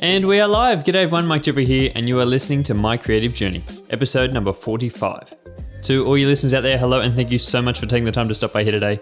And we are live. G'day everyone, Mike Jeffrey here, and you are listening to My Creative Journey, episode number 45. To all your listeners out there, hello, and thank you so much for taking the time to stop by here today.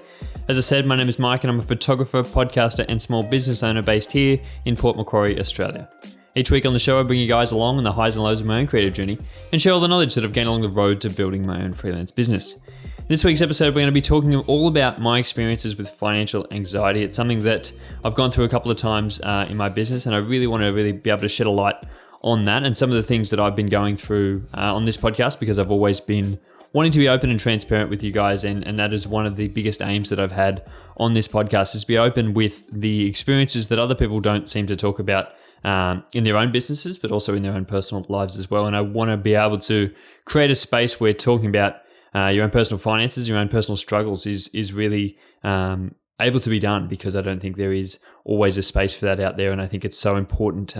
As I said, my name is Mike, and I'm a photographer, podcaster, and small business owner based here in Port Macquarie, Australia. Each week on the show, I bring you guys along on the highs and lows of my own creative journey and share all the knowledge that I've gained along the road to building my own freelance business. In this week's episode, we're going to be talking all about my experiences with financial anxiety. It's something that I've gone through a couple of times in my business, and I really want to be able to shed a light on that and some of the things that I've been going through on this podcast, because I've always been wanting to be open and transparent with you guys, and that is one of the biggest aims that I've had on this podcast, is be open with the experiences that other people don't seem to talk about in their own businesses, but also in their own personal lives as well. And I want to be able to create a space where talking about your own personal finances, your own personal struggles is really able to be done, because I don't think there is always a space for that out there. And I think it's so important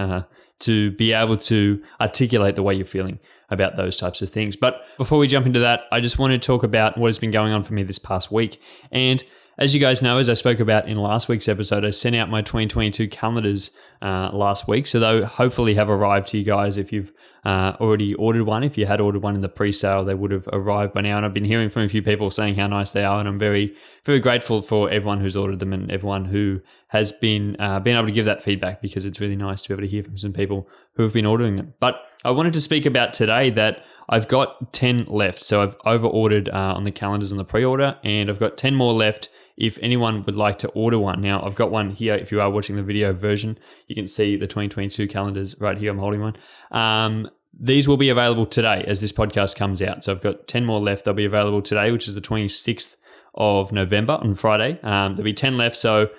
to be able to articulate the way you're feeling about those types of things. But before we jump into that, I just want to talk about what has been going on for me this past week. And as you guys know, as I spoke about in last week's episode, I sent out my 2022 calendars last week. So they'll hopefully have arrived to you guys if you've already ordered one. If you had ordered one in the pre-sale, they would have arrived by now. And I've been hearing from a few people saying how nice they are. And I'm very, very grateful for everyone who's ordered them and everyone who has been able to give that feedback, because it's really nice to be able to hear from some people who have been ordering them. But I wanted to speak about today that I've got 10 left. So I've over-ordered on the calendars on the pre-order, and I've got 10 more left if anyone would like to order one. Now, I've got one here. If you are watching the video version, you can see the 2022 calendars right here. I'm holding one. These will be available today as this podcast comes out. So I've got 10 more left. They'll be available today, which is the 26th of November on Friday. There'll be 10 left. So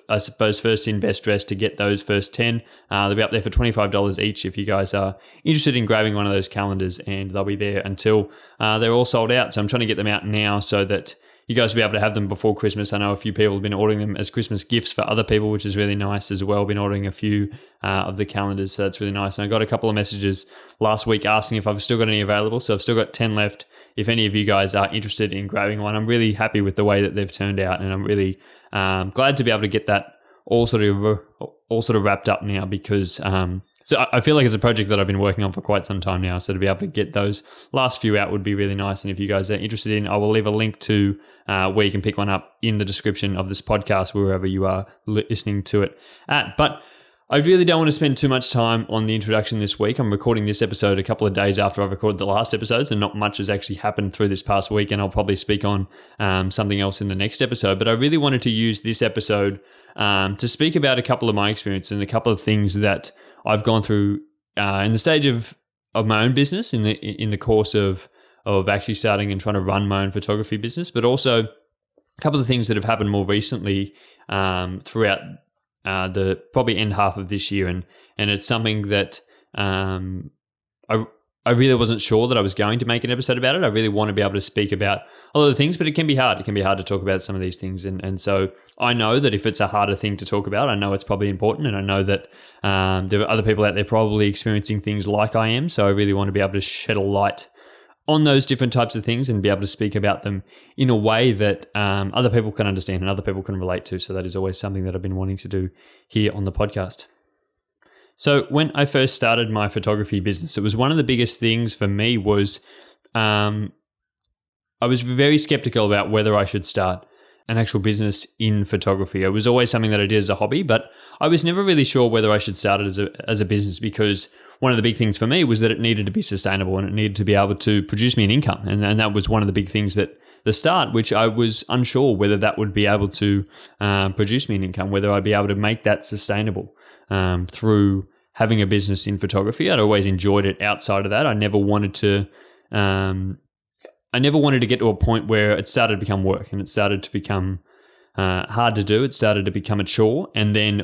I suppose first in, best dressed to get those first 10. They'll be up there for $25 each if you guys are interested in grabbing one of those calendars, and they'll be there until they're all sold out. So I'm trying to get them out now so that you guys will be able to have them before Christmas. I know a few people have been ordering them as Christmas gifts for other people, which is really nice as well. Been ordering a few of the calendars, so that's really nice. And I got a couple of messages last week asking if I've still got any available. So I've still got 10 left. If any of you guys are interested in grabbing one, I'm really happy with the way that they've turned out, and I'm really glad to be able to get that all sort of wrapped up now, because so I feel like it's a project that I've been working on for quite some time now. So to be able to get those last few out would be really nice. And if you guys are interested in, I will leave a link to where you can pick one up in the description of this podcast, wherever you are listening to it at. But I really don't want to spend too much time on the introduction this week. I'm recording this episode a couple of days after I've recorded the last episodes, and not much has actually happened through this past week, and I'll probably speak on something else in the next episode. But I really wanted to use this episode to speak about a couple of my experiences and a couple of things that I've gone through in the stage of my own business, in the course of actually starting and trying to run my own photography business, but also a couple of things that have happened more recently throughout the probably end half of this year, and it's something that I really wasn't sure that I was going to make an episode about it. I really want to be able to speak about a lot of things, but it can be hard. It can be hard to talk about some of these things. And so I know that if it's a harder thing to talk about, I know it's probably important. And I know that there are other people out there probably experiencing things like I am. So I really want to be able to shed a light on those different types of things and be able to speak about them in a way that other people can understand and other people can relate to. So that is always something that I've been wanting to do here on the podcast. So when I first started my photography business, it was one of the biggest things for me was I was very skeptical about whether I should start an actual business in photography. It was always something that I did as a hobby, but I was never really sure whether I should start it as a business, because one of the big things for me was that it needed to be sustainable and it needed to be able to produce me an income. And that was one of the big things at the start, which I was unsure whether that would be able to produce me an income, whether I'd be able to make that sustainable through having a business in photography. I'd always enjoyed it outside of that. I never wanted to get to a point where it started to become work and it started to become hard to do. It started to become a chore. And then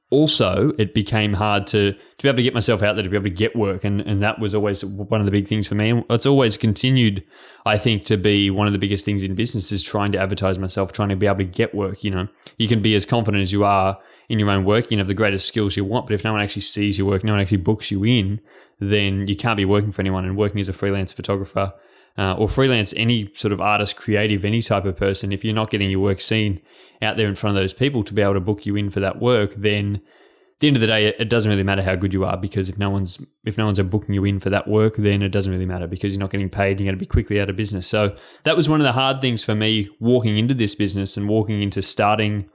also it became hard to be able to get myself out there, to be able to get work. And that was always one of the big things for me. And it's always continued, I think, to be one of the biggest things in business, is trying to advertise myself, trying to be able to get work. You know, you can be as confident as you are in your own work, you can have the greatest skills you want, but if no one actually sees your work, no one actually books you in, then you can't be working for anyone. And working as a freelance photographer or freelance, any sort of artist, creative, any type of person, if you're not getting your work seen out there in front of those people to be able to book you in for that work, then the end of the day, it doesn't really matter how good you are, because if no one's booking you in for that work, then it doesn't really matter because you're not getting paid. You're going to be quickly out of business. So that was one of the hard things for me walking into this business and walking into starting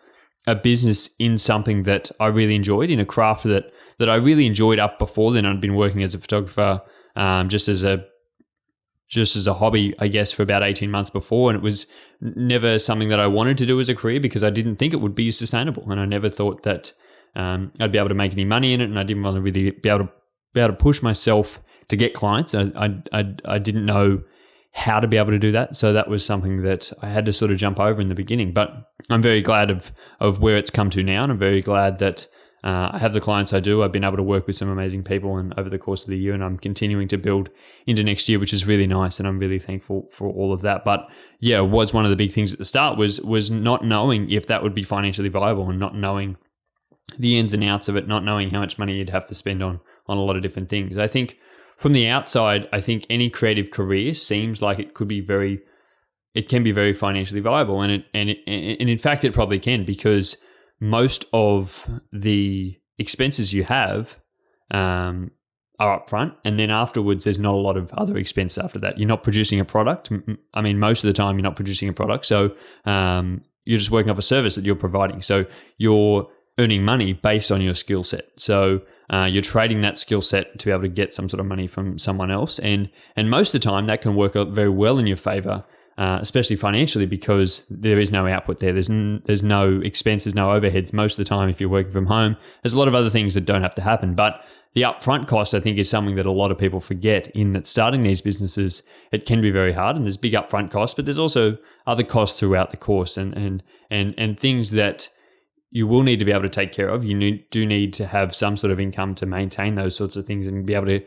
a business in something that I really enjoyed, in a craft that I really enjoyed up before then. I'd been working as a photographer just as a hobby, I guess, for about 18 months before. And it was never something that I wanted to do as a career because I didn't think it would be sustainable. And I never thought that I'd be able to make any money in it. And I didn't want to really be able to push myself to get clients. I didn't know how to be able to do that. So that was something that I had to sort of jump over in the beginning. But I'm very glad of where it's come to now. And I'm very glad that I have the clients I do. I've been able to work with some amazing people and over the course of the year, and I'm continuing to build into next year, which is really nice. And I'm really thankful for all of that. But yeah, it was one of the big things at the start was not knowing if that would be financially viable, and not knowing the ins and outs of it, not knowing how much money you'd have to spend on a lot of different things. I think from the outside, I think any creative career seems like it can be very financially viable. And in fact, it probably can, because most of the expenses you have are up front, and then afterwards there's not a lot of other expense after that. You're not producing a product. I mean, most of the time you're not producing a product. So you're just working off a service that you're providing. So you're earning money based on your skill set. So you're trading that skill set to be able to get some sort of money from someone else. And most of the time that can work out very well in your favor, especially financially, because there is no output there. There's no expenses, no overheads. Most of the time, if you're working from home, there's a lot of other things that don't have to happen. But the upfront cost, I think, is something that a lot of people forget, in that starting these businesses, it can be very hard, and there's big upfront costs, but there's also other costs throughout the course, and things that you will need to be able to take care of. You do need to have some sort of income to maintain those sorts of things and be able to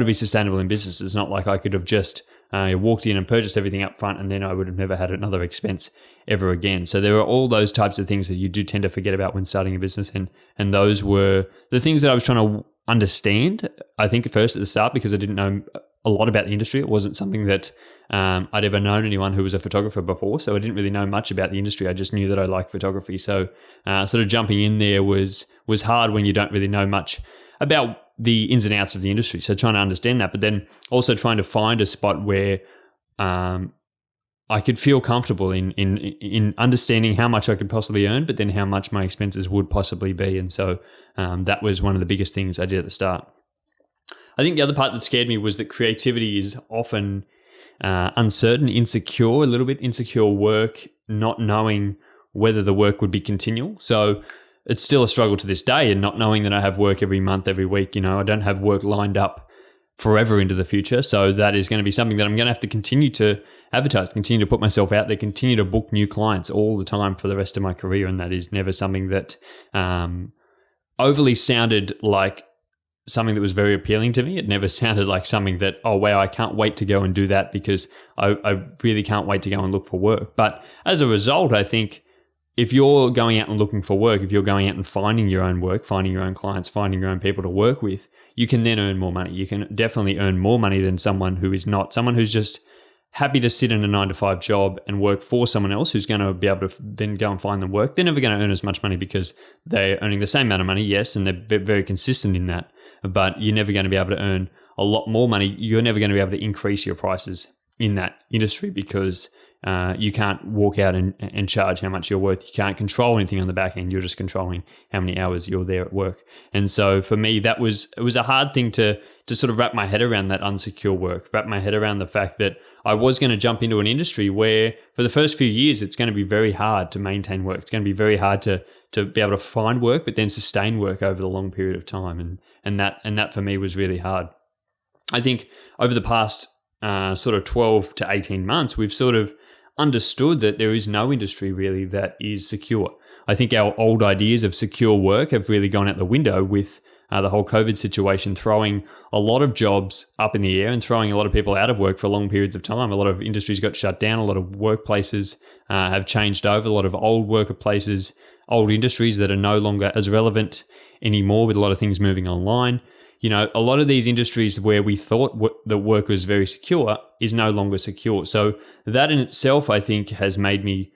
be sustainable in business. It's not like I could have just walked in and purchased everything up front, and then I would have never had another expense ever again. So there are all those types of things that you do tend to forget about when starting a business, and those were the things that I was trying to understand, I think, at first at the start, because I didn't know a lot about the industry. It wasn't something that I'd ever known anyone who was a photographer before, so I didn't really know much about the industry. I just knew that I liked photography. So sort of jumping in there was hard when you don't really know much about the ins and outs of the industry. So trying to understand that, but then also trying to find a spot where I could feel comfortable in understanding how much I could possibly earn, but then how much my expenses would possibly be. And so that was one of the biggest things I did at the start. I think the other part that scared me was that creativity is often uncertain, insecure, a little bit insecure work, not knowing whether the work would be continual. So it's still a struggle to this day, and not knowing that I have work every month, every week. You know, I don't have work lined up forever into the future. So that is going to be something that I'm going to have to continue to advertise, continue to put myself out there, continue to book new clients all the time for the rest of my career. And that is never something that overly sounded like something that was very appealing to me. It never sounded like something that, oh, wow, I can't wait to go and do that, because I really can't wait to go and look for work. But as a result, I think if you're going out and looking for work, if you're going out and finding your own work, finding your own clients, finding your own people to work with, you can then earn more money. You can definitely earn more money than someone who is not. Someone who's just happy to sit in a 9-to-5 job and work for someone else who's going to be able to then go and find them work. They're never going to earn as much money, because they're earning the same amount of money, yes, and they're very consistent in that. But you're never going to be able to earn a lot more money. You're never going to be able to increase your prices in that industry, because you can't walk out and charge how much you're worth. You can't control anything on the back end. You're just controlling how many hours you're there at work. And so for me, it was a hard thing to sort of wrap my head around, that unsecure work, wrap my head around the fact that I was going to jump into an industry where for the first few years, it's going to be very hard to maintain work. It's going to be very hard to be able to find work, but then sustain work over the long period of time. And that for me was really hard. I think over the past sort of 12 to 18 months, we've sort of understood that there is no industry really that is secure. I think our old ideas of secure work have really gone out the window with the whole COVID situation, throwing a lot of jobs up in the air and throwing a lot of people out of work for long periods of time. A lot of industries got shut down. A lot of workplaces have changed over. A lot of old workplaces, old industries that are no longer as relevant anymore, with a lot of things moving online. You know, a lot of these industries where we thought the work was very secure is no longer secure. So that in itself, I think, has made me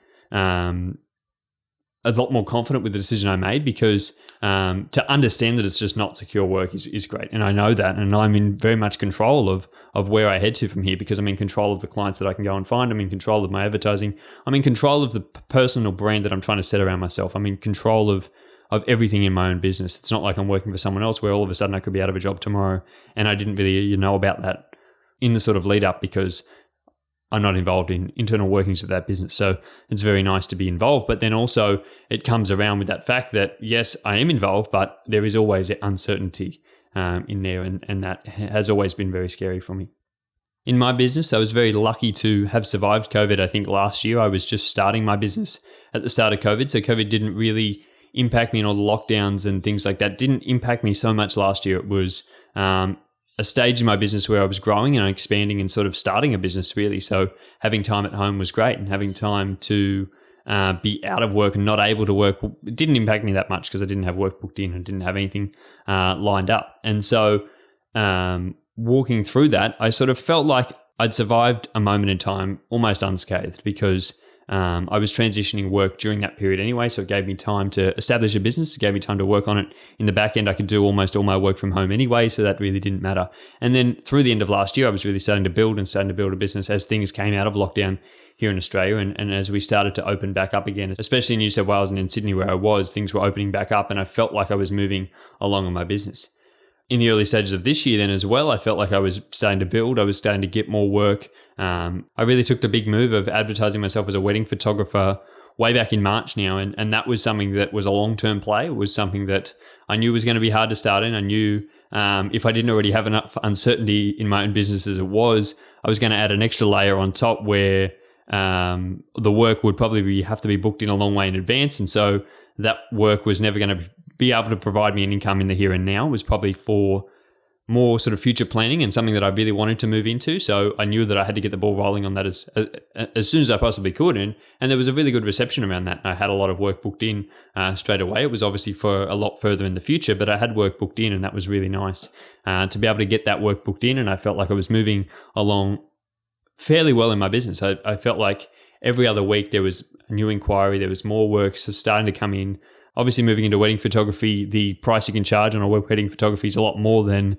a lot more confident with the decision I made, because to understand that it's just not secure work is great. And I know that, and I'm in very much control of where I head to from here, because I'm in control of the clients that I can go and find. I'm in control of my advertising. I'm in control of the personal brand that I'm trying to set around myself. I'm in control of everything in my own business. It's not like I'm working for someone else where all of a sudden I could be out of a job tomorrow, and I didn't really know about that in the sort of lead up, because I'm not involved in internal workings of that business. So it's very nice to be involved. But then also it comes around with that fact that, yes, I am involved, but there is always uncertainty in there. And that has always been very scary for me. In my business, I was very lucky to have survived COVID. I think last year I was just starting my business at the start of COVID. So COVID didn't really impact me, and all the lockdowns and things like that didn't impact me so much last year. It was a stage in my business where I was growing and expanding and sort of starting a business, really. So having time at home was great, and having time to be out of work and not able to work, it didn't impact me that much because I didn't have work booked in and didn't have anything lined up. And so walking through that, I sort of felt like I'd survived a moment in time almost unscathed, because I was transitioning work during that period anyway, so it gave me time to establish a business. It gave me time to work on it. In the back end, I could do almost all my work from home anyway, so that really didn't matter. And then through the end of last year, I was really starting to build a business as things came out of lockdown here in Australia, and as we started to open back up again, especially in New South Wales and in Sydney where I was, things were opening back up, and I felt like I was moving along in my business. In the early stages of this year then as well, I felt like I was starting to build. I was starting to get more work. I really took the big move of advertising myself as a wedding photographer way back in March now. And that was something that was a long-term play. It was something that I knew was going to be hard to start in. I knew if I didn't already have enough uncertainty in my own business as it was, I was going to add an extra layer on top where the work would probably have to be booked in a long way in advance. And so that work was never going to be able to provide me an income in the here and now. It was probably for more sort of future planning and something that I really wanted to move into. So I knew that I had to get the ball rolling on that as soon as I possibly could. And there was a really good reception around that. I had a lot of work booked in straight away. It was obviously for a lot further in the future, but I had work booked in, and that was really nice to be able to get that work booked in. And I felt like I was moving along fairly well in my business. I felt like every other week there was a new inquiry, there was more work starting to come in. Obviously, moving into wedding photography, the price you can charge on a wedding photography is a lot more than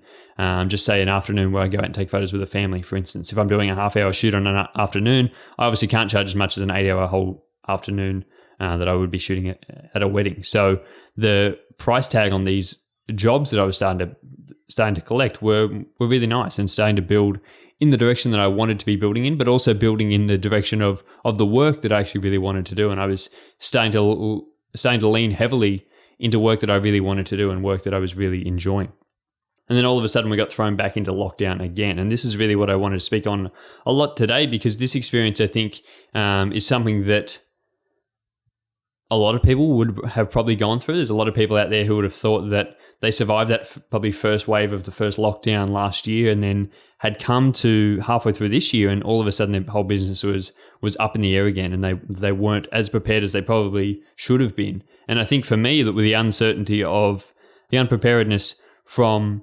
just say an afternoon where I go out and take photos with a family, for instance. If I'm doing a half-hour shoot on an afternoon, I obviously can't charge as much as an 8-hour whole afternoon that I would be shooting at a wedding. So the price tag on these jobs that I was starting to collect were really nice and starting to build in the direction that I wanted to be building in, but also building in the direction of the work that I actually really wanted to do. And I was starting to lean heavily into work that I really wanted to do and work that I was really enjoying. And then all of a sudden we got thrown back into lockdown again. And this is really what I wanted to speak on a lot today, because this experience, I think, is something that a lot of people would have probably gone through. There's a lot of people out there who would have thought that they survived that probably first wave of the first lockdown last year, and then had come to halfway through this year, and all of a sudden their whole business was up in the air again, and they weren't as prepared as they probably should have been. And I think for me, that with the uncertainty of the unpreparedness from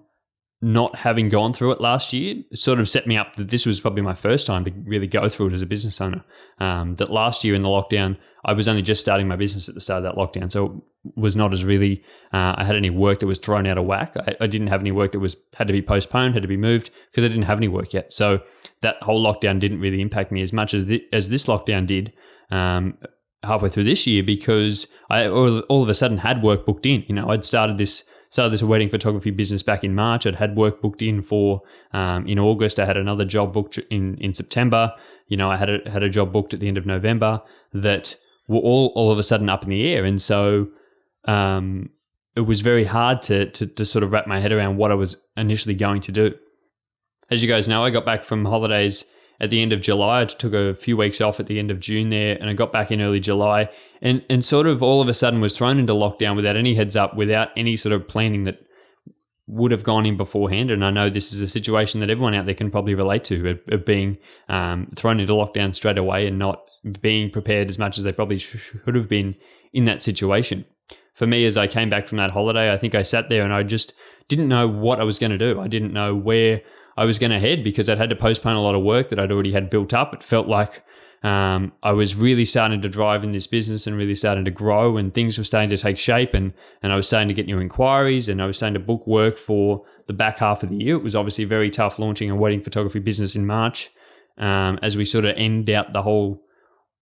not having gone through it last year sort of set me up that this was probably my first time to really go through it as a business owner. That last year in the lockdown, I was only just starting my business at the start of that lockdown. So it was not as really, I had any work that was thrown out of whack. I didn't have any work that had to be postponed, had to be moved, because I didn't have any work yet. So that whole lockdown didn't really impact me as much as this lockdown did halfway through this year, because I all of a sudden had work booked in. I'd started this wedding photography business back in March. I'd had work booked in for in August. I had another job booked in September. I had a job booked at the end of November that were all of a sudden up in the air. And so it was very hard to sort of wrap my head around what I was initially going to do. As you guys know, I got back from holidays at the end of July. I took a few weeks off at the end of June there, and I got back in early July, and sort of all of a sudden was thrown into lockdown without any heads up, without any sort of planning that would have gone in beforehand. And I know this is a situation that everyone out there can probably relate to, of being thrown into lockdown straight away and not being prepared as much as they probably should have been in that situation. For me, as I came back from that holiday, I think I sat there and I just didn't know what I was going to do. I didn't know where I was going to head, because I'd had to postpone a lot of work that I'd already had built up. It felt like I was really starting to drive in this business and really starting to grow, and things were starting to take shape, and I was starting to get new inquiries, and I was starting to book work for the back half of the year. It was obviously very tough launching a wedding photography business in March, as we sort of end out the whole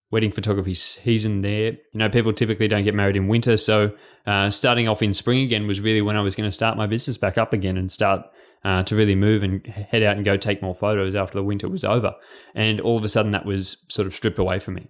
wedding photography season there. People typically don't get married in winter, so starting off in spring again was really when I was going to start my business back up again and start to really move and head out and go take more photos after the winter was over. And all of a sudden that was sort of stripped away from me.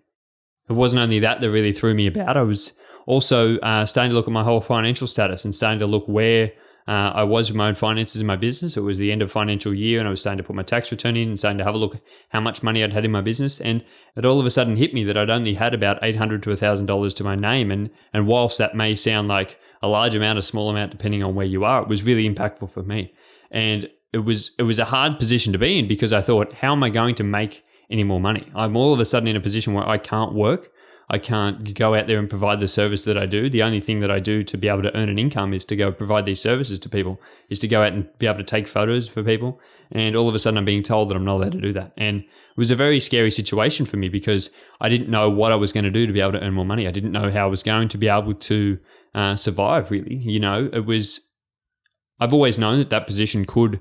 It wasn't only that really threw me about. I was also starting to look at my whole financial status and starting to look where I was with my own finances in my business. It was the end of financial year, and I was starting to put my tax return in and starting to have a look at how much money I'd had in my business. And it all of a sudden hit me that I'd only had about $800 to $1,000 to my name. And whilst that may sound like a large amount, a small amount, depending on where you are, it was really impactful for me. And it was a hard position to be in, because I thought, how am I going to make any more money? I'm all of a sudden in a position where I can't work. I can't go out there and provide the service that I do. The only thing that I do to be able to earn an income is to go provide these services to people, is to go out and be able to take photos for people. And all of a sudden I'm being told that I'm not allowed to do that. And it was a very scary situation for me, because I didn't know what I was going to do to be able to earn more money. I didn't know how I was going to be able to survive, really. I've always known that position could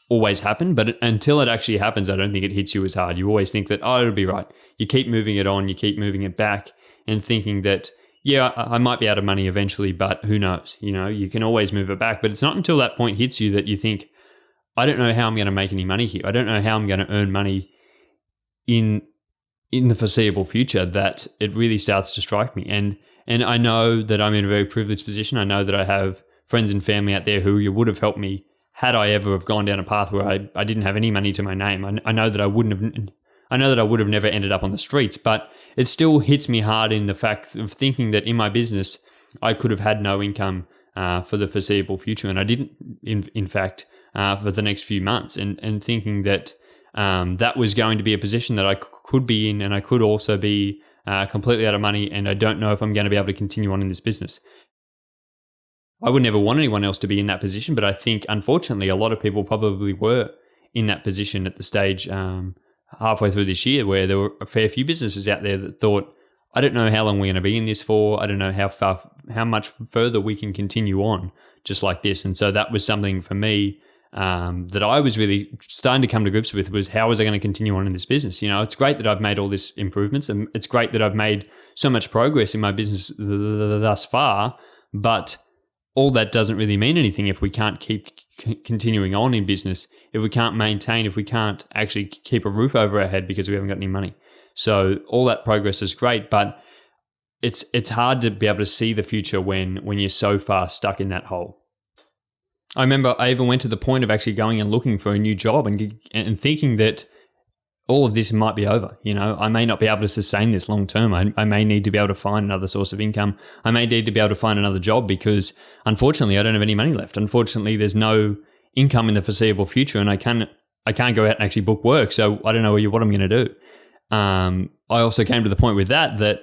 always happen, but until it actually happens, I don't think it hits you as hard. You always think that, it'll be right. You keep moving it on, you keep moving it back, and thinking that, yeah, I might be out of money eventually, but who knows? You can always move it back. But it's not until that point hits you that you think, I don't know how I'm going to make any money here. I don't know how I'm going to earn money in the foreseeable future, that it really starts to strike me. And I know that I'm in a very privileged position. I know that I have friends and family out there who would have helped me had I ever have gone down a path where I didn't have any money to my name. I know that I would have never ended up on the streets, but it still hits me hard in the fact of thinking that in my business, I could have had no income for the foreseeable future. And I didn't, in fact, for the next few months, and thinking that that was going to be a position that I could be in, and I could also be completely out of money, and I don't know if I'm going to be able to continue on in this business. I would never want anyone else to be in that position, but I think, unfortunately, a lot of people probably were in that position at the stage halfway through this year, where there were a fair few businesses out there that thought, I don't know how long we're going to be in this for. I don't know how much further we can continue on just like this. And so that was something for me that I was really starting to come to grips with, was how was I going to continue on in this business? It's great that I've made all these improvements, and it's great that I've made so much progress in my business thus far, but all that doesn't really mean anything if we can't keep continuing on in business, if we can't maintain, if we can't actually keep a roof over our head because we haven't got any money. So all that progress is great, but it's hard to be able to see the future when you're so far stuck in that hole. I remember I even went to the point of actually going and looking for a new job and thinking that all of this might be over. I may not be able to sustain this long term. I may need to be able to find another source of income. I may need to be able to find another job, because unfortunately I don't have any money left. Unfortunately, there's no income in the foreseeable future, and I can't go out and actually book work. So I don't know what I'm going to do. I also came to the point with that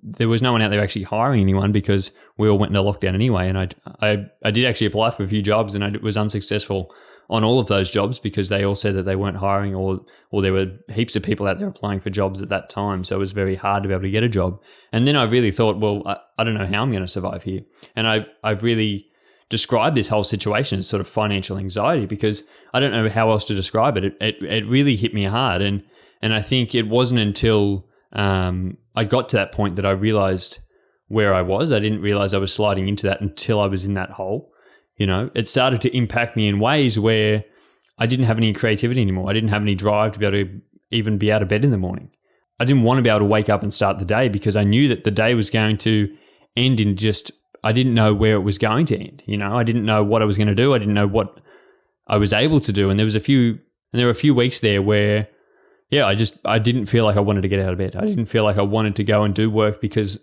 there was no one out there actually hiring anyone, because we all went into lockdown anyway. And I did actually apply for a few jobs, and I was unsuccessful on all of those jobs, because they all said that they weren't hiring, or there were heaps of people out there applying for jobs at that time. So it was very hard to be able to get a job. And then I really thought, well, I don't know how I'm going to survive here. And I've really described this whole situation as sort of financial anxiety, because I don't know how else to describe it. It really hit me hard. And I think it wasn't until I got to that point that I realized where I was. I didn't realize I was sliding into that until I was in that hole. It started to impact me in ways where I didn't have any creativity anymore. I didn't have any drive to be able to even be out of bed in the morning. I didn't want to be able to wake up and start the day, because I knew that the day was going to end in I didn't know where it was going to end. I didn't know what I was going to do. I didn't know what I was able to do. And there were a few weeks there where, I didn't feel like I wanted to get out of bed. I didn't feel like I wanted to go and do work, because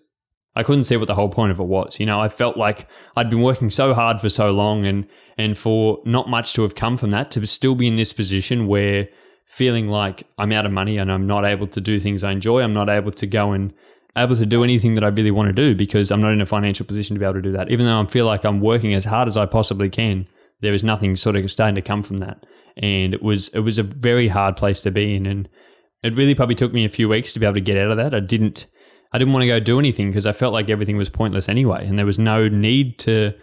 I couldn't see what the whole point of it was. I felt like I'd been working so hard for so long, and for not much to have come from that, to still be in this position where feeling like I'm out of money and I'm not able to do things I enjoy. I'm not able to go and able to do anything that I really want to do, because I'm not in a financial position to be able to do that. Even though I feel like I'm working as hard as I possibly can, there is nothing sort of starting to come from that. And it was a very hard place to be in. And it really probably took me a few weeks to be able to get out of that. I didn't want to go do anything because I felt like everything was pointless anyway, and there was no need to.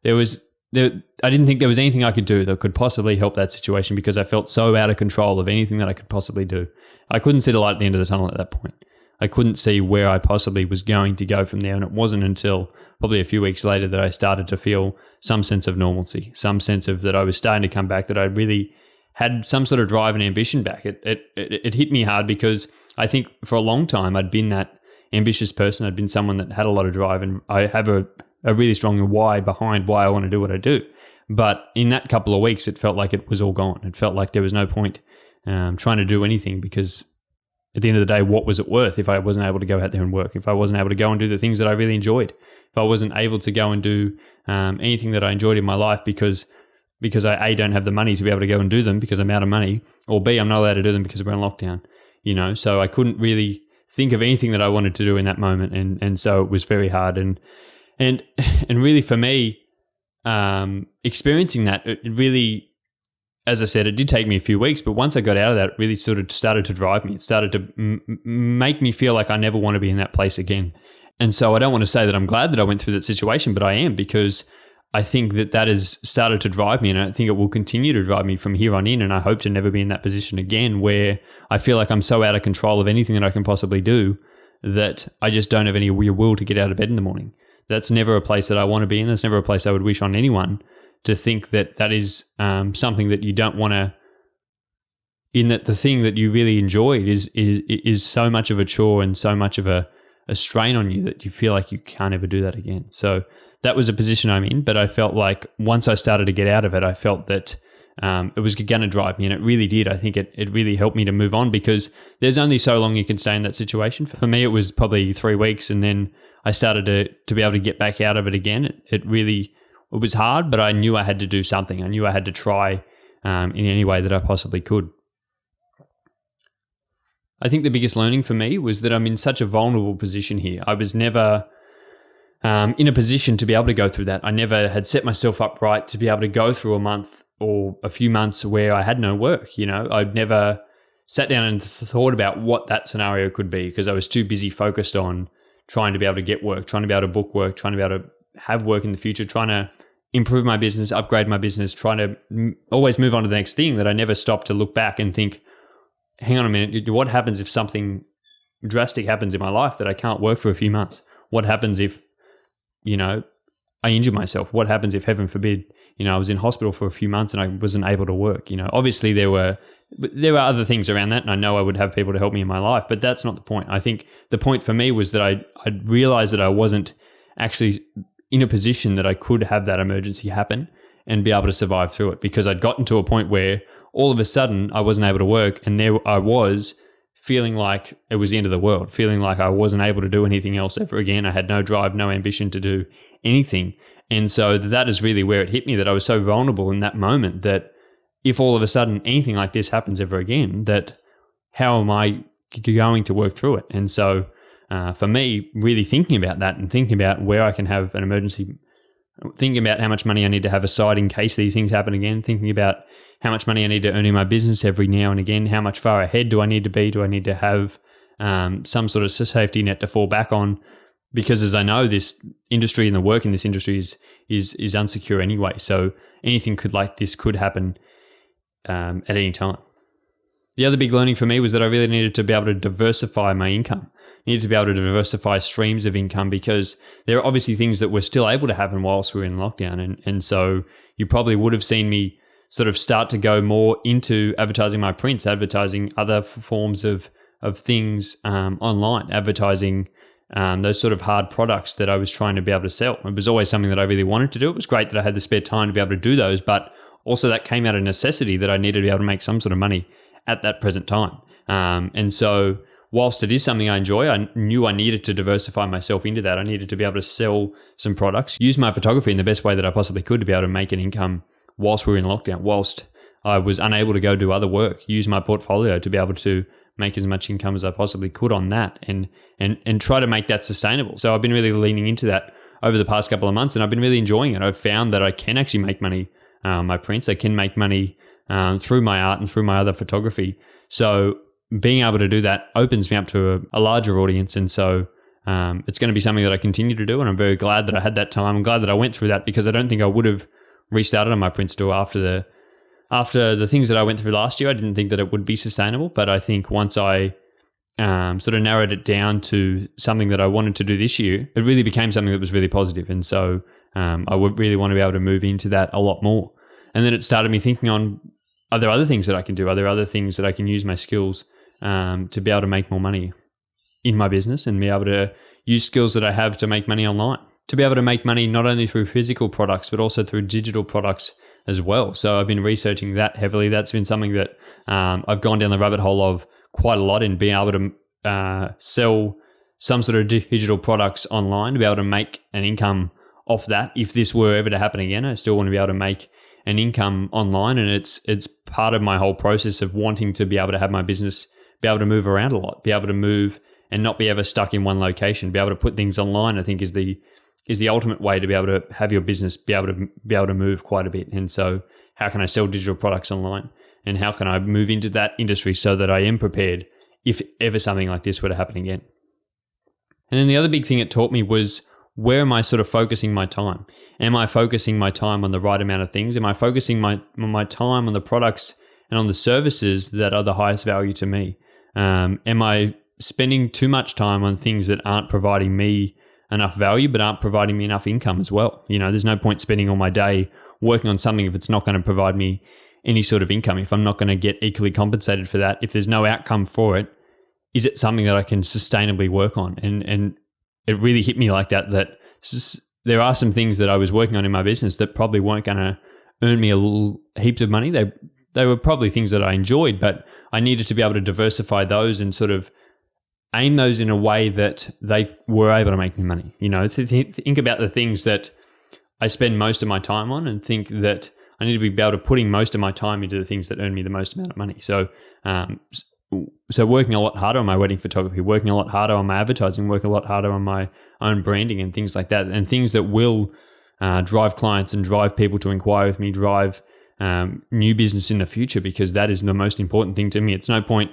I didn't think there was anything I could do that could possibly help that situation because I felt so out of control of anything that I could possibly do. I couldn't see the light at the end of the tunnel at that point. I couldn't see where I possibly was going to go from there, and it wasn't until probably a few weeks later that I started to feel some sense of normalcy, some sense of that I was starting to come back, that I really had some sort of drive and ambition back. It hit me hard because I think for a long time I'd been that ambitious person. I'd been someone that had a lot of drive, and I have a really strong why behind why I want to do what I do. But in that couple of weeks, it felt like it was all gone. It felt like there was no point trying to do anything because at the end of the day, what was it worth if I wasn't able to go out there and work, if I wasn't able to go and do the things that I really enjoyed, if I wasn't able to go and do anything that I enjoyed in my life because I A, don't have the money to be able to go and do them because I'm out of money, or B, I'm not allowed to do them because we're in lockdown, so I couldn't really think of anything that I wanted to do in that moment. And so it was very hard. And really for me, experiencing that, it really, as I said, it did take me a few weeks, but once I got out of that, it really sort of started to drive me. It started to make me feel like I never want to be in that place again. And so I don't want to say that I'm glad that I went through that situation, but I am, because I think that has started to drive me, and I think it will continue to drive me from here on in. And I hope to never be in that position again where I feel like I'm so out of control of anything that I can possibly do that I just don't have any will to get out of bed in the morning. That's never a place that I want to be in. That's never a place I would wish on anyone, to think that is something that you don't want to, in that the thing that you really enjoyed is so much of a chore and so much of a strain on you that you feel like you can't ever do that again. So that was a position I'm in, but I felt like once I started to get out of it, I felt that it was going to drive me, and it really did. I think it really helped me to move on, because there's only so long you can stay in that situation. For me, it was probably 3 weeks, and then I started to be able to get back out of it again. It was hard, but I knew I had to do something. I knew I had to try in any way that I possibly could. I think the biggest learning for me was that I'm in such a vulnerable position here. I was never in a position to be able to go through that. I never had set myself up right to be able to go through a month or a few months where I had no work. I'd never sat down and thought about what that scenario could be, because I was too busy focused on trying to be able to get work, trying to be able to book work, trying to be able to have work in the future, trying to improve my business, upgrade my business, trying to always move on to the next thing, that I never stopped to look back and think, hang on a minute, what happens if something drastic happens in my life that I can't work for a few months? What happens if, I injure myself? What happens if, heaven forbid, I was in hospital for a few months and I wasn't able to work? Obviously there were other things around that, and I know I would have people to help me in my life, but that's not the point. I think the point for me was that I'd realized that I wasn't actually in a position that I could have that emergency happen and be able to survive through it, because I'd gotten to a point where all of a sudden I wasn't able to work, and there I was feeling like it was the end of the world, feeling like I wasn't able to do anything else ever again. I had no drive, no ambition to do anything. And so that is really where it hit me, that I was so vulnerable in that moment, that if all of a sudden anything like this happens ever again, that how am I going to work through it? And so for me, really thinking about that and thinking about where I can have an emergency, thinking about how much money I need to have aside in case these things happen again, thinking about how much money I need to earn in my business every now and again, how much far ahead do I need to be? Do I need to have some sort of safety net to fall back on? Because as I know, this industry and the work in this industry is unsecure anyway. So anything could happen at any time. The other big learning for me was that I really needed to be able to diversify my income. I needed to be able to diversify streams of income, because there are obviously things that were still able to happen whilst we were in lockdown. And so you probably would have seen me sort of start to go more into advertising my prints, advertising other forms of things online, advertising those sort of hard products that I was trying to be able to sell. It was always something that I really wanted to do. It was great that I had the spare time to be able to do those, but also that came out of necessity, that I needed to be able to make some sort of money at that present time. And so whilst it is something I enjoy, I knew I needed to diversify myself into that. I needed to be able to sell some products, use my photography in the best way that I possibly could to be able to make an income whilst we were in lockdown, whilst I was unable to go do other work, use my portfolio to be able to make as much income as I possibly could on that, and try to make that sustainable. So I've been really leaning into that over the past couple of months, and I've been really enjoying it. I've found that I can actually make money my prints. I can make money through my art and through my other photography. So being able to do that opens me up to a larger audience. And so it's going to be something that I continue to do. And I'm very glad that I had that time. I'm glad that I went through that, because I don't think I would have restarted on my print store after the things that I went through last year. I didn't think that it would be sustainable. But I think once I sort of narrowed it down to something that I wanted to do this year, it really became something that was really positive. And so I would really want to be able to move into that a lot more. And then it started me thinking on, are there other things that I can do? Are there other things that I can use my skills to be able to make more money in my business, and be able to use skills that I have to make money online, to be able to make money not only through physical products, but also through digital products as well. So I've been researching that heavily. That's been something that I've gone down the rabbit hole of quite a lot, in being able to sell some sort of digital products online, to be able to make an income off that. If this were ever to happen again, I still want to be able to make an income online. And it's part of my whole process of wanting to be able to have my business be able to move around a lot, be able to move and not be ever stuck in one location, be able to put things online, I think is the ultimate way to be able to have your business be able to move quite a bit. And so how can I sell digital products online, and how can I move into that industry so that I am prepared if ever something like this were to happen again? And then the other big thing it taught me was, where am I sort of focusing my time? Am I focusing my time on the right amount of things? Am I focusing my time on the products and on the services that are the highest value to me? Am I spending too much time on things that aren't providing me enough value, but aren't providing me enough income as well? You know, there's no point spending all my day working on something if it's not going to provide me any sort of income, if I'm not going to get equally compensated for that, if there's no outcome for it. Is it something that I can sustainably work on? And it really hit me like that there are some things that I was working on in my business that probably weren't going to earn me heaps of money. They were probably things that I enjoyed, but I needed to be able to diversify those and sort of aim those in a way that they were able to make me money. You know, think about the things that I spend most of my time on, and think that I need to be able to putting most of my time into the things that earn me the most amount of money. So working a lot harder on my wedding photography, working a lot harder on my advertising, working a lot harder on my own branding and things like that, and things that will drive clients and drive people to inquire with me, drive new business in the future, because that is the most important thing to me. It's no point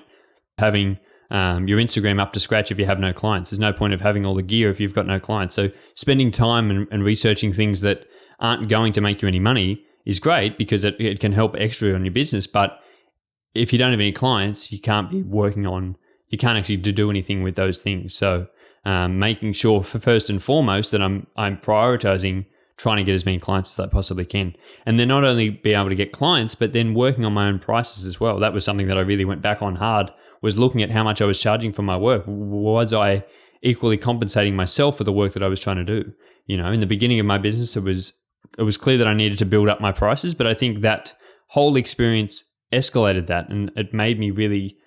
having your Instagram up to scratch if you have no clients. There's no point of having all the gear if you've got no clients. So spending time and researching things that aren't going to make you any money is great, because it can help extra on your business. But if you don't have any clients, you can't actually do anything with those things. So making sure, first and foremost, that I'm prioritizing trying to get as many clients as I possibly can. And then not only be able to get clients, but then working on my own prices as well. That was something that I really went back on hard, was looking at how much I was charging for my work. Was I equally compensating myself for the work that I was trying to do? You know, in the beginning of my business, it was clear that I needed to build up my prices, but I think that whole experience escalated that, and it made me really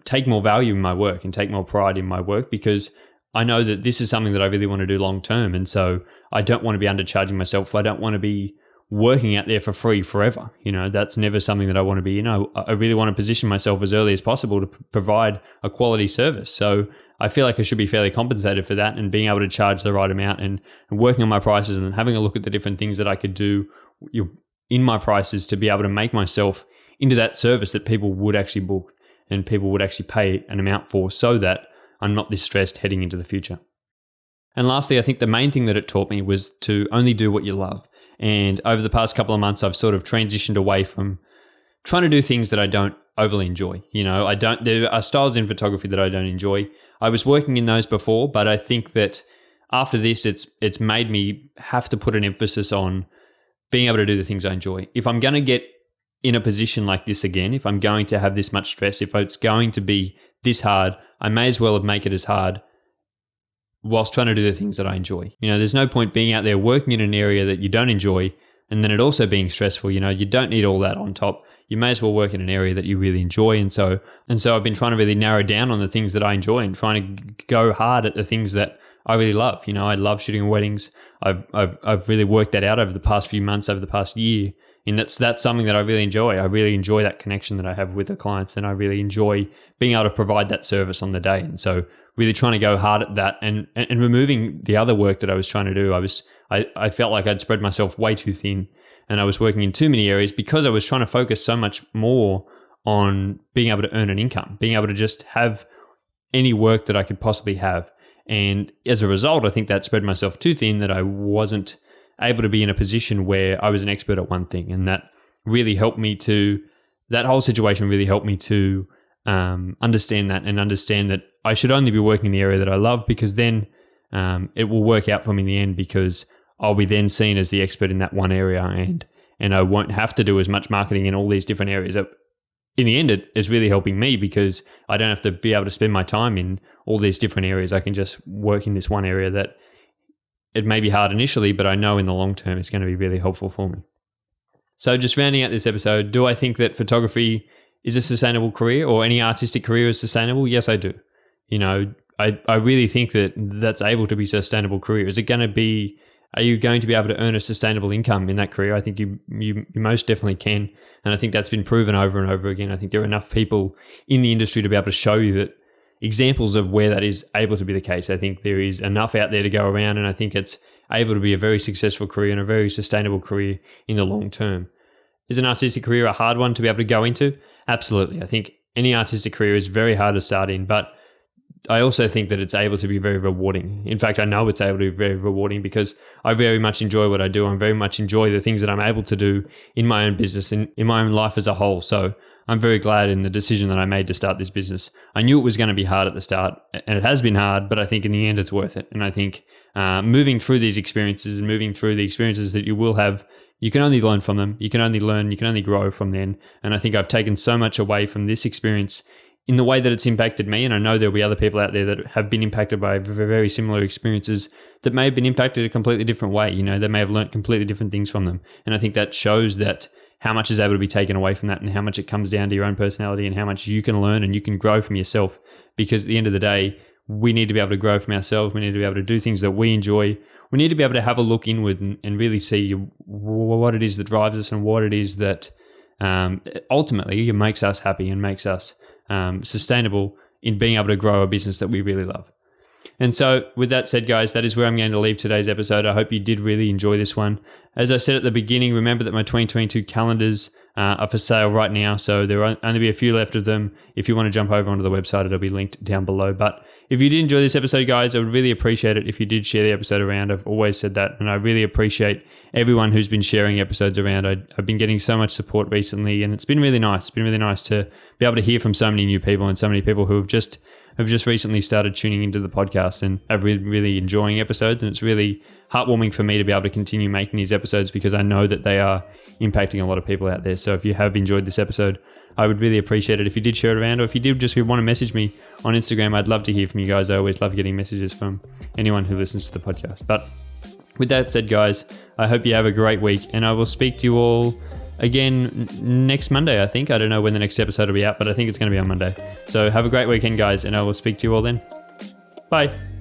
take more value in my work and take more pride in my work, because I know that this is something that I really want to do long term. And so I don't want to be undercharging myself. I don't want to be working out there for free forever. You know, that's never something that I want to be. You know, I really want to position myself as early as possible to provide a quality service. So I feel like I should be fairly compensated for that, and being able to charge the right amount, and working on my prices, and having a look at the different things that I could do in my prices to be able to make myself into that service that people would actually book and people would actually pay an amount for, so that I'm not this stressed heading into the future. And lastly, I think the main thing that it taught me was to only do what you love. And over the past couple of months, I've sort of transitioned away from trying to do things that I don't overly enjoy. You know, there are styles in photography that I don't enjoy. I was working in those before, but I think that after this, it's made me have to put an emphasis on being able to do the things I enjoy. If I'm going to get in a position like this again, if I'm going to have this much stress, if it's going to be this hard, I may as well make it as hard whilst trying to do the things that I enjoy. You know, there's no point being out there working in an area that you don't enjoy and then it also being stressful. You know, you don't need all that on top. You may as well work in an area that you really enjoy. And so I've been trying to really narrow down on the things that I enjoy and trying to go hard at the things that I really love. You know, I love shooting weddings. I've really worked that out over the past few months, over the past year. And that's something that I really enjoy. I really enjoy that connection that I have with the clients, and I really enjoy being able to provide that service on the day. And so really trying to go hard at that and removing the other work that I was trying to do. I felt like I'd spread myself way too thin, and I was working in too many areas because I was trying to focus so much more on being able to earn an income, being able to just have any work that I could possibly have. And as a result, I think that spread myself too thin, that I wasn't able to be in a position where I was an expert at one thing. And that really helped me that whole situation really helped me to understand that I should only be working in the area that I love, because then it will work out for me in the end, because I'll be then seen as the expert in that one area, and I won't have to do as much marketing in all these different areas. In the end, it is really helping me, because I don't have to be able to spend my time in all these different areas. I can just work in this one area that it may be hard initially, but I know in the long term it's going to be really helpful for me. So just rounding out this episode, do I think that photography is a sustainable career, or any artistic career is sustainable? Yes, I do. I really think that that's able to be a sustainable career. Are you going to be able to earn a sustainable income in that career? I think you most definitely can. And I think that's been proven over and over again. I think there are enough people in the industry to be able to show you that examples of where that is able to be the case. I think there is enough out there to go around, and I think it's able to be a very successful career and a very sustainable career in the long term. Is an artistic career a hard one to be able to go into? Absolutely. I think any artistic career is very hard to start in, but I also think that it's able to be very rewarding. In fact, I know it's able to be very rewarding, because I very much enjoy what I do. I very much enjoy the things that I'm able to do in my own business and in my own life as a whole. So I'm very glad in the decision that I made to start this business. I knew it was going to be hard at the start, and it has been hard, but I think in the end it's worth it. And I think moving through these experiences and moving through the experiences that you will have, you can only learn from them. You can only learn, you can only grow from them. And I think I've taken so much away from this experience in the way that it's impacted me. And I know there'll be other people out there that have been impacted by very similar experiences that may have been impacted a completely different way. They may have learned completely different things from them. And I think that shows that how much is able to be taken away from that, and how much it comes down to your own personality, and how much you can learn and you can grow from yourself. Because at the end of the day, we need to be able to grow from ourselves. We need to be able to do things that we enjoy. We need to be able to have a look inward and really see what it is that drives us, and what it is that ultimately makes us happy and makes us sustainable in being able to grow a business that we really love. And so with that said, guys, that is where I'm going to leave today's episode. I hope you did really enjoy this one. As I said at the beginning, remember that my 2022 calendars are for sale right now. So there will only be a few left of them. If you want to jump over onto the website, it'll be linked down below. But if you did enjoy this episode, guys, I would really appreciate it if you did share the episode around. I've always said that. And I really appreciate everyone who's been sharing episodes around. I've been getting so much support recently, and it's been really nice. It's been really nice to be able to hear from so many new people, and so many people who have just recently started tuning into the podcast and are really enjoying episodes. And it's really heartwarming for me to be able to continue making these episodes, because I know that they are impacting a lot of people out there. So if you have enjoyed this episode, I would really appreciate it if you did share it around, or if you did just want to message me on Instagram. I'd love to hear from you guys. I always love getting messages from anyone who listens to the podcast. But with that said, guys, I hope you have a great week, and I will speak to you all again next Monday, I think. I don't know when the next episode will be out, but I think it's going to be on Monday. So have a great weekend, guys, and I will speak to you all then. Bye.